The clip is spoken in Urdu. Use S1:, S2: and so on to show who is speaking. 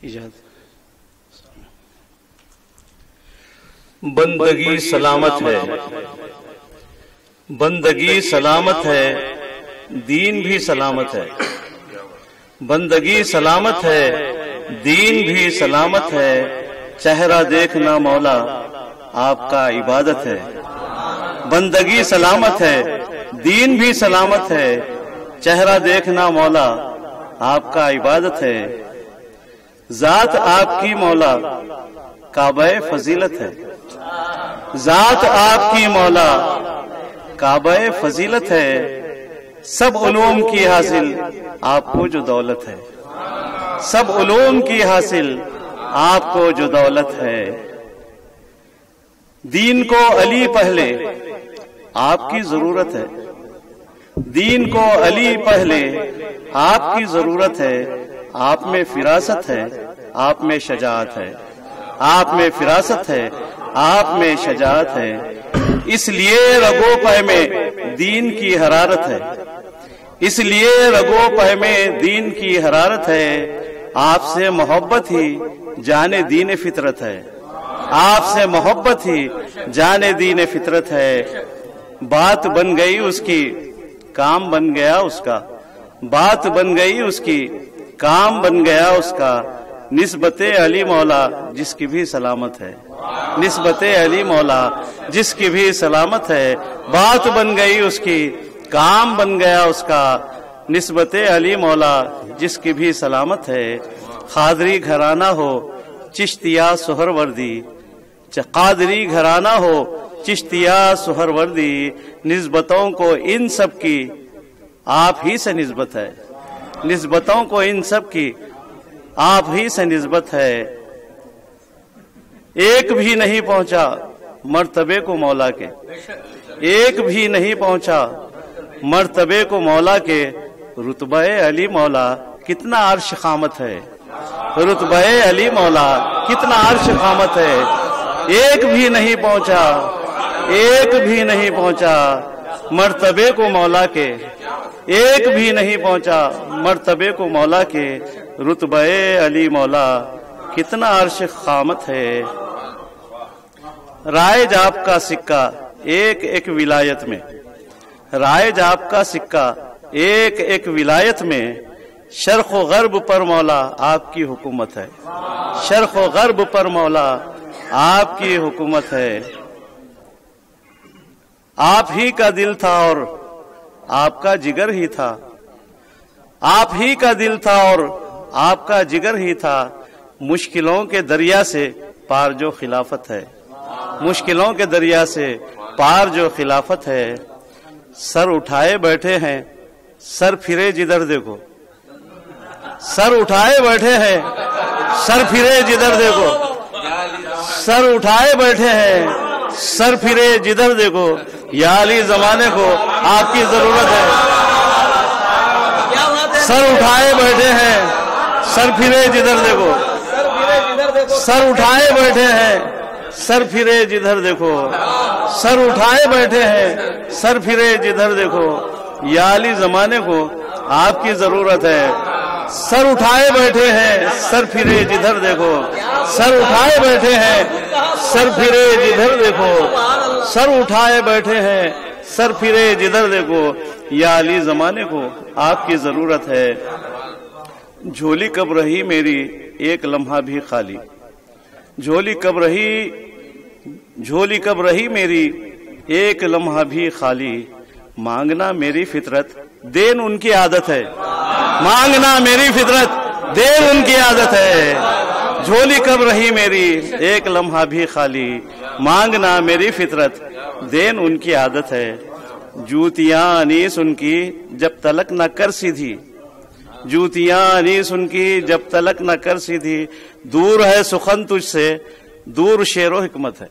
S1: اجازت۔ بندگی سلامت ہے، بندگی سلامت ہے، دین بھی سلامت ہے۔ بندگی سلامت ہے، دین بھی سلامت ہے، چہرہ دیکھنا مولا آپ کا عبادت ہے۔ بندگی سلامت ہے، دین بھی سلامت ہے، چہرہ دیکھنا مولا آپ کا عبادت ہے۔ ذات آپ کی مولا کعبہ فضیلت ہے، ذات آپ کی مولا کعبہ فضیلت ہے، سب علوم کی حاصل آپ کو جو دولت ہے، سب علوم کی حاصل آپ کو جو دولت ہے۔ دین کو علی پہلے آپ کی ضرورت ہے، دین کو علی پہلے آپ کی ضرورت ہے، آپ میں فراست ہے، آپ میں شجاعت ہے، آپ میں فراست ہے، آپ میں شجاعت ہے، اس لیے رگو پہ میں دین کی حرارت ہے، اس لیے رگو پہ میں دین کی حرارت ہے، آپ سے محبت ہی جان دین فطرت ہے، آپ سے محبت ہی جان دین فطرت ہے۔ بات بن گئی اس کی کام بن گیا اس کا، بات بن گئی اس کی کام بن گیا اس کا، نسبت علی مولا جس کی بھی سلامت ہے، نسبت علی مولا جس کی بھی سلامت ہے، بات بن گئی اس کی کام بن گیا اس کا، نسبت علی مولا جس کی بھی سلامت ہے۔ قادری گھرانہ ہو چشتیہ سہر وردی، قادری گھرانہ ہو چشتیہ سہر وردی، نسبتوں کو ان سب کی آپ ہی سے نسبت ہے، نسبتوں کو ان سب کی آپ ہی سے نسبت ہے۔ ایک بھی نہیں پہنچا مرتبے کو مولا کے، ایک بھی نہیں پہنچا مرتبے کو مولا کے، رتبہ علی مولا کتنا عرش قامت ہے، رتبہ علی مولا کتنا عرش قامت ہے۔ ایک بھی نہیں پہنچا، ایک بھی نہیں پہنچا مرتبے کو مولا کے، ایک بھی نہیں پہنچا مرتبے کو مولا کے، رتبہ علی مولا کتنا عرش قامت ہے۔ رائج آپ کا سکہ ایک ایک ولایت میں، رائج آپ کا سکہ ایک ایک ولایت میں، شرق و غرب پر مولا آپ کی حکومت ہے، شرق و غرب پر مولا آپ کی حکومت ہے۔ آپ ہی کا دل تھا اور آپ کا جگر ہی تھا، آپ ہی کا دل تھا اور آپ کا جگر ہی تھا، مشکلوں کے دریا سے پار جو خلافت ہے، مشکلوں کے دریا سے پار جو خلافت ہے۔ سر اٹھائے بیٹھے ہیں سر پھرے جدھر دیکھو، سر اٹھائے بیٹھے ہیں سر پھرے جدھر دیکھو، سر اٹھائے بیٹھے ہیں سر پھرے جدھر دیکھو، یا علی زمانے کو آپ کی ضرورت ہے۔ سر اٹھائے بیٹھے ہیں سر پھرے جدھر دیکھو، سر اٹھائے بیٹھے ہیں سر پھرے جدھر دیکھو، سر اٹھائے بیٹھے ہیں سر پھرے جدھر دیکھو، یا علی زمانے کو آپ کی ضرورت ہے۔ سر اٹھائے بیٹھے ہیں سر پھرے جدھر دیکھو، سر اٹھائے بیٹھے ہیں سر پھرے جدھر دیکھو، سر اٹھائے بیٹھے ہیں سر پھرے جدھر دیکھو، یا علی زمانے کو آپ کی ضرورت ہے۔ جھولی کب رہی میری ایک لمحہ بھی خالی، جھولی کب رہی، جھولی کب رہی میری ایک لمحہ بھی خالی، مانگنا میری فطرت دین ان کی عادت ہے، مانگنا میری فطرت دین ان کی عادت ہے۔ جھولی کب رہی میری ایک لمحہ بھی خالی، مانگنا میری فطرت دین ان کی عادت ہے۔ جوتیاں انیس ان کی جب تلک نہ کر سیدھی، جوتیاں انیس ان کی جب تلک نہ کر سیدھی، دور ہے سخن تجھ سے دور شعر و حکمت ہے،